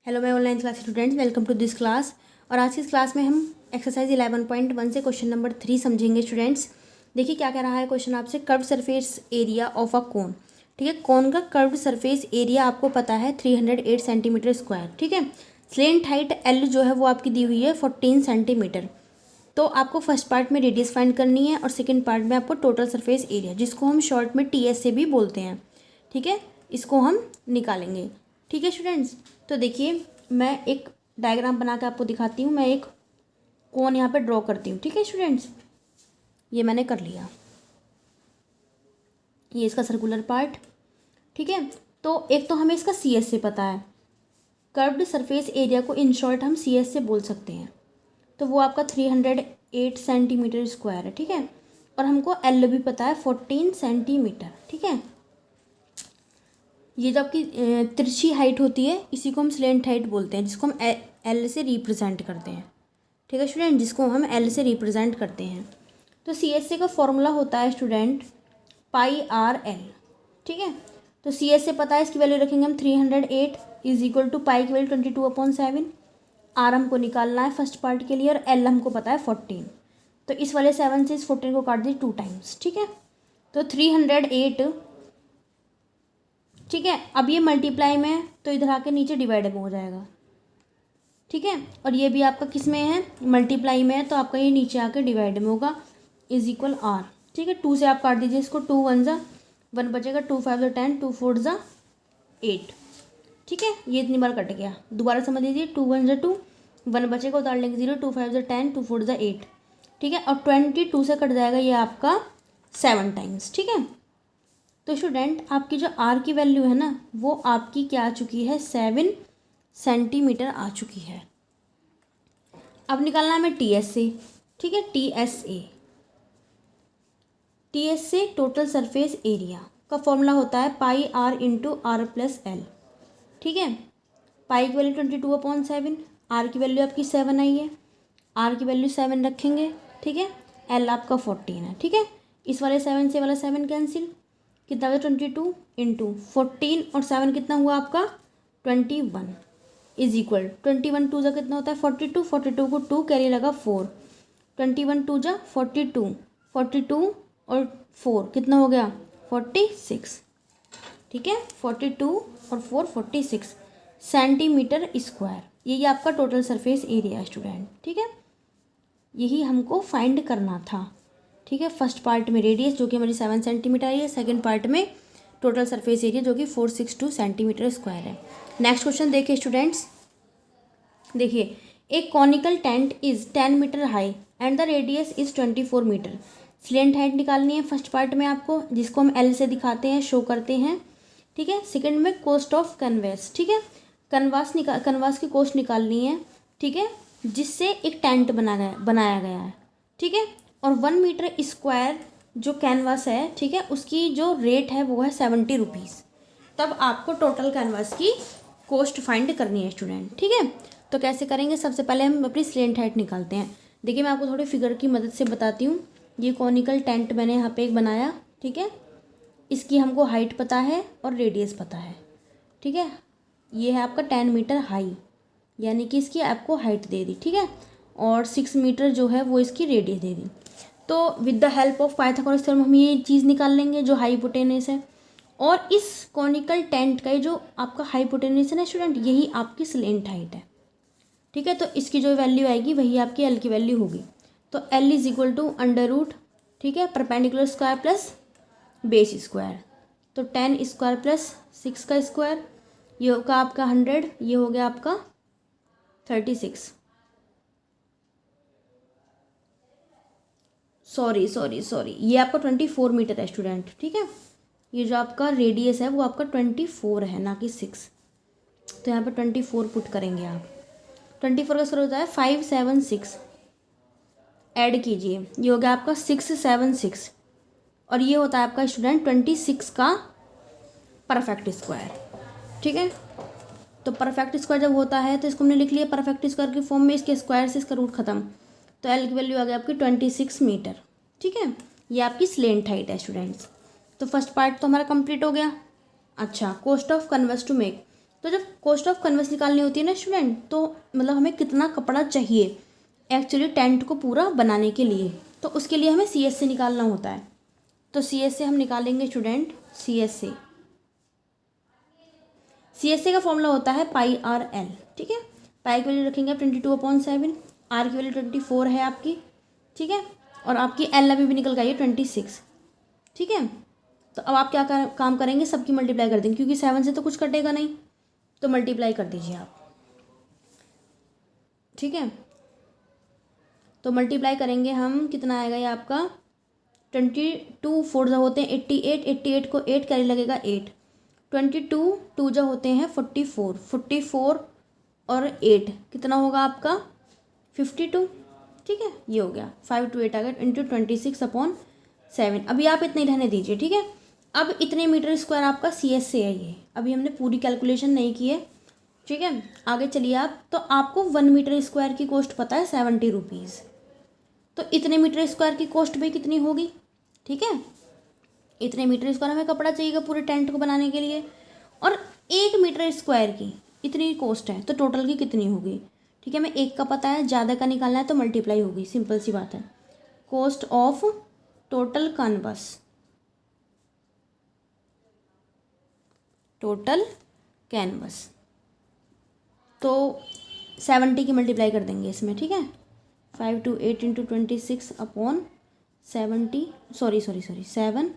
Hello मैं online class students, welcome to this class. और आज की इस क्लास में हम एक्सरसाइज 11.1 से क्वेश्चन नंबर 3 समझेंगे स्टूडेंट्स। देखिए क्या कह रहा है क्वेश्चन आपसे, curved surface area of a cone. ठीक है, कोन का कर्व्ड सरफेस एरिया आपको पता है 308 सेंटीमीटर स्क्वायर। ठीक है, स्लेंट हाइट एल जो है वो आपकी दी हुई है 14 सेंटीमीटर। तो आपको फर्स्ट पार्ट में रेडियस फाइंड करनी है और सेकेंड पार्ट में आपको टोटल सरफेस एरिया, जिसको हम शॉर्ट में TS से भी बोलते हैं। ठीक है, इसको हम निकालेंगे। ठीक है स्टूडेंट्स, तो देखिए मैं एक डायग्राम बना के आपको दिखाती हूँ। मैं एक कोन यहाँ पे ड्रॉ करती हूँ। ठीक है स्टूडेंट्स, ये मैंने कर लिया, ये इसका सर्कुलर पार्ट। ठीक है, तो एक तो हमें इसका CS से पता है, कर्व्ड सरफेस एरिया को इन शॉर्ट हम CS से बोल सकते हैं। तो वो आपका 308 सेंटीमीटर स्क्वायर है। ठीक है, और हमको L भी पता है 14 सेंटीमीटर। ठीक है, ये जो आपकी तिरछी हाइट होती है इसी को हम स्लेंट हाइट बोलते हैं, जिसको हम L से रिप्रेजेंट करते हैं। ठीक है स्टूडेंट, जिसको हम L से रिप्रेजेंट करते हैं। तो CSA का फॉर्मूला होता है स्टूडेंट πRL। ठीक है, तो CS से पता है, इसकी वैल्यू रखेंगे हम 308 इज इक्वल टू पाई की वैल्यू 22/7। R हमको निकालना है फर्स्ट पार्ट के लिए और L हमको पता है 14। तो इस वाले 7 से इस 14 को काट दीजिए 2 टाइम्स। ठीक है, तो 308। ठीक है, अब ये मल्टीप्लाई में है तो इधर आके नीचे डिवाइड में हो जाएगा। ठीक है, और ये भी आपका किस में है, मल्टीप्लाई में है, तो आपका ये नीचे आके डिवाइड में होगा इज इक्वल R। ठीक है, 2 से आप काट दीजिए इसको, 2 1 ज़ा 1 बचेगा, 2 5 ज़ा 10, 2 4 ज़ा 8। ठीक है, ये इतनी बार कट गया। दोबारा समझ लीजिए, 2 1 ज़ा 2, 1 बचेगा, उतार लेंगे 0, 2 5 ज़ा 10, 2 4 ज़ा 8। ठीक है, और 22 से कट जाएगा ये आपका 7 टाइम्स। ठीक है, तो स्टूडेंट आपकी जो R की वैल्यू है ना, वो आपकी क्या आ चुकी है, 7 सेंटीमीटर आ चुकी है। अब निकालना है हमें TS से। ठीक है, TS से टोटल सरफेस एरिया का फॉर्मूला होता है πR into R plus L। ठीक है, पाई की वैल्यू 22/7, R की वैल्यू आपकी 7 आई है, R की वैल्यू 7 रखेंगे। ठीक है, L आपका 14 है। ठीक है, इस वाले 7 से वाला 7 कैंसिल, कितना हुआ 22 इंटू 14 और 7 कितना हुआ आपका 21 इज इक्वल 21 2 जा कितना होता है 42, 42 को 2 कैरी लगा 4, 21 2 जा 42, 42 और 4 कितना हो गया 46। ठीक है, 42 और 4 46 सेंटीमीटर स्क्वायर। यही आपका टोटल सरफेस एरिया है स्टूडेंट। ठीक है, यही हमको फाइंड करना था। ठीक है, फर्स्ट पार्ट में रेडियस जो कि हमारी 7 सेंटीमीटर आई है, सेकंड पार्ट में टोटल सरफेस एरिया जो कि 462 सेंटीमीटर स्क्वायर है। नेक्स्ट क्वेश्चन देखिए स्टूडेंट्स, देखिए एक conical tent is 10 metre high and the radius is 24 metre. Slant height निकालनी है फर्स्ट पार्ट में आपको, जिसको हम L से दिखाते हैं, शो करते हैं। ठीक है, सेकंड में कॉस्ट ऑफ कन्वेस। ठीक है, कन्वास की कॉस्ट निकालनी है। ठीक है, जिससे एक टेंट बनाया गया है। ठीक है, और 1 मीटर स्क्वायर जो कैनवास है, ठीक है, उसकी जो रेट है वो है 70 रुपीज़। तब आपको टोटल कैनवास की कॉस्ट फाइंड करनी है स्टूडेंट। ठीक है, तो कैसे करेंगे, सबसे पहले हम अपनी स्लेंट हाइट निकालते हैं। देखिए मैं आपको थोड़ी फिगर की मदद से बताती हूँ। ये कॉनिकल टेंट मैंने यहाँ पे एक बनाया। ठीक है, इसकी हमको हाइट पता है और रेडियस पता है। ठीक है, ये है आपका 10 मीटर हाई, यानी कि इसकी आपको हाइट दे दी। ठीक है, और 6 मीटर जो है वो इसकी रेडियस दे दी। तो with the help of Pythagoras theorem हम ये चीज़ निकाल लेंगे जो हाइपोटेनस है। और इस कॉनिकल टेंट का जो आपका हाइपोटेनस है ना स्टूडेंट, यही आपकी स्लेंट हाइट है। ठीक है, तो इसकी जो वैल्यू आएगी वही आपकी L की वैल्यू होगी। तो L is equal to under root, ठीक है, perpendicular square plus base square. तो 10 स्क्वायर प्लस 6 का स्क्वायर, ये होगा आपका 100, ये हो गया आपका 36। सॉरी, ये आपका 24 मीटर है स्टूडेंट। ठीक है, ये जो आपका रेडियस है वो आपका 24 है, ना कि 6। तो यहाँ पे 24 पुट करेंगे आप। 24 का स्क्वायर होता है 576, ऐड कीजिए, ये हो गया आपका 676, और ये होता है आपका स्टूडेंट 26 का परफेक्ट स्क्वायर। ठीक है, तो परफेक्ट स्क्वायर जब होता है तो इसको हमने लिख लिया परफेक्ट स्क्वायर की फॉर्म में, इसके स्क्वायर से इसका रूट खत्म। तो L की वैल्यू आ गई आपकी 26 मीटर। ठीक है, ये आपकी स्लेंट हाइट है स्टूडेंट्स। तो फर्स्ट पार्ट तो हमारा कंप्लीट हो गया। अच्छा, कॉस्ट ऑफ कन्वेस टू मेक, तो जब कॉस्ट ऑफ कन्वेंस निकालनी होती है ना स्टूडेंट, तो मतलब हमें कितना कपड़ा चाहिए एक्चुअली टेंट को पूरा बनाने के लिए, तो उसके लिए हमें CS से निकालना होता है। तो CS से हम निकालेंगे स्टूडेंट, CS से का फॉर्मूला होता है πRL। ठीक है, पाई की वैल्यू रखेंगे आप 22/7, R की वैल्यू 24 है आपकी। ठीक है, और आपकी L अभी भी निकल गई है 26। ठीक है, तो अब आप क्या काम करेंगे, सबकी मल्टीप्लाई कर देंगे, क्योंकि 7 से तो कुछ कटेगा नहीं, तो मल्टीप्लाई कर दीजिए आप। ठीक है, तो मल्टीप्लाई करेंगे हम, कितना आएगा ये आपका 22, 4 जो होते हैं 88, 88 को 8 कैरी लगेगा 8, 22 2 जो होते हैं 44, 44 और 8 कितना होगा आपका 52। ठीक है, ये हो गया 5 to 8 आ गया इंटू 26/7। अभी आप इतने रहने दीजिए। ठीक है, अब इतने मीटर स्क्वायर आपका CS से है ये, अभी हमने पूरी कैलकुलेशन नहीं की है। ठीक है, आगे चलिए आप, तो आपको 1 मीटर स्क्वायर की कॉस्ट पता है 70 रुपीज़, तो इतने मीटर स्क्वायर की कॉस्ट भी कितनी होगी। ठीक है, इतने मीटर स्क्वायर हमें कपड़ा चाहिएगा पूरे टेंट को बनाने के लिए, और 1 मीटर स्क्वायर की इतनी कॉस्ट है, तो टोटल की कितनी होगी। ठीक है, हमें एक का पता है, ज़्यादा का निकालना है तो मल्टीप्लाई होगी, सिंपल सी बात है। Cost of total canvas, total canvas, तो 70 की मल्टीप्लाई कर देंगे इसमें। ठीक है, 5 to 8 इंटू 26/70, सॉरी 7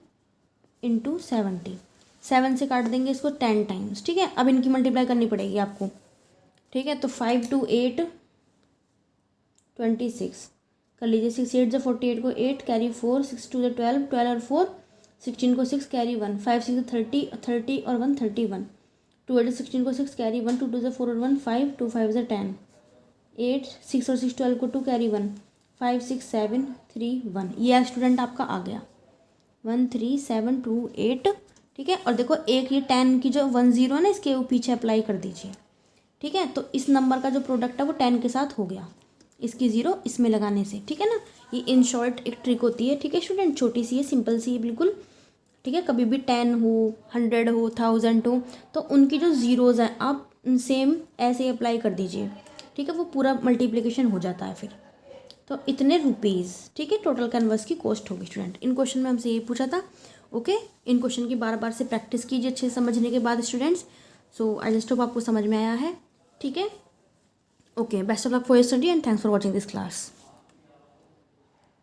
इंटू 70, 7 से काट देंगे इसको 10 टाइम्स। ठीक है, अब इनकी मल्टीप्लाई करनी पड़ेगी आपको। ठीक है, तो 5 to 8 26 कर लीजिए, 6 8 जो 48 को 8 कैरी 4, 6 2 जो 12, 12 और 4 16 को 6 कैरी 1, 5 6 30, 30 और 1 31, 2 8 16 को 6 कैरी 1, 2 2 जो 4 और 1 5, 2 5 जो 10, 8 6 और 6 12 को 2 कैरी 1, 5 6 7 3 1। ये स्टूडेंट आपका आ गया 13728। ठीक है, और देखो एक ये 10 की जो 10 है ना, इसके पीछे अप्लाई कर दीजिए। ठीक है, तो इस नंबर का जो प्रोडक्ट है वो 10 के साथ हो गया, इसकी 0 इसमें लगाने से। ठीक है ना, ये इन शॉर्ट एक ट्रिक होती है। ठीक है स्टूडेंट, छोटी सी है, सिंपल सी है बिल्कुल। ठीक है, कभी भी 10 हो, 100 हो, 1000 हो, तो उनकी जो ज़ीरोज़ हैं आप सेम ऐसे ही अप्लाई कर दीजिए। ठीक है, वो पूरा मल्टीप्लिकेशन हो जाता है फिर। तो इतने रुपीज़, ठीक है, टोटल कैनवस की कॉस्ट होगी स्टूडेंट। इन क्वेश्चन में हमसे ये पूछा था। ओके, इन क्वेश्चन की बार बार से प्रैक्टिस कीजिए अच्छे से समझने के बाद students. So I just hope आपको समझ में आया है। ठीक है, okay, best of luck for your study and thanks for watching this class.